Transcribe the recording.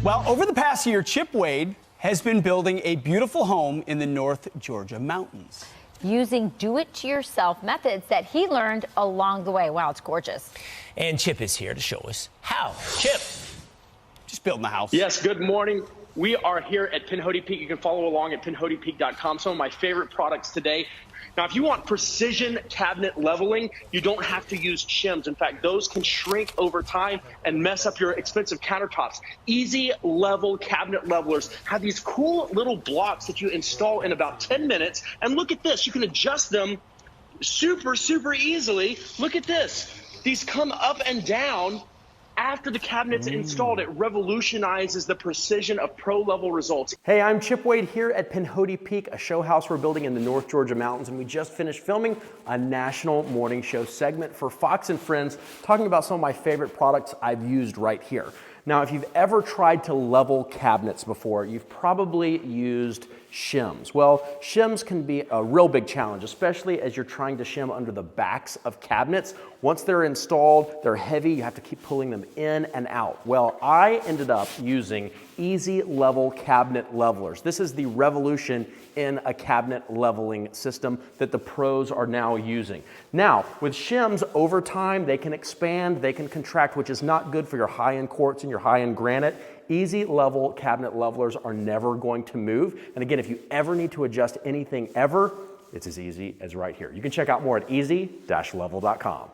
Well, over the past year, Chip Wade has been building a beautiful home in the North Georgia mountains. Using do-it-yourself methods that he learned along the way. Wow, it's gorgeous. And Chip is here to show us how. Chip. Just building the house. Yes, good morning. We are here at Pinhoti Peak. You can follow along at pinhotipeak.com. Some of my favorite products today. Now, if you want precision cabinet leveling, you don't have to use shims. In fact, those can shrink over time and mess up your expensive countertops. Easy Level cabinet levelers have these cool little blocks that you install in about 10 minutes. And look at this. You can adjust them super easily. Look at this. These come up and down. After the cabinet's installed, it revolutionizes the precision of pro-level results. Hey, I'm Chip Wade here at Pinhoti Peak, a show house we're building in the North Georgia mountains, and we just finished filming a national morning show segment for Fox and Friends, talking about some of my favorite products I've used right here. Now, if you've ever tried to level cabinets before, you've probably used shims. Well, shims can be a real big challenge, especially as you're trying to shim under the backs of cabinets. Once they're installed, they're heavy, you have to keep pulling them in and out. Well, I ended up using Easy Level cabinet levelers. This is the revolution in a cabinet leveling system that the pros are now using. Now, with shims, over time, they can expand, they can contract, which is not good for your high-end quartz and your high-end granite. Easy Level cabinet levelers are never going to move. And again, if you ever need to adjust anything ever, it's as easy as right here. You can check out more at easy-level.com.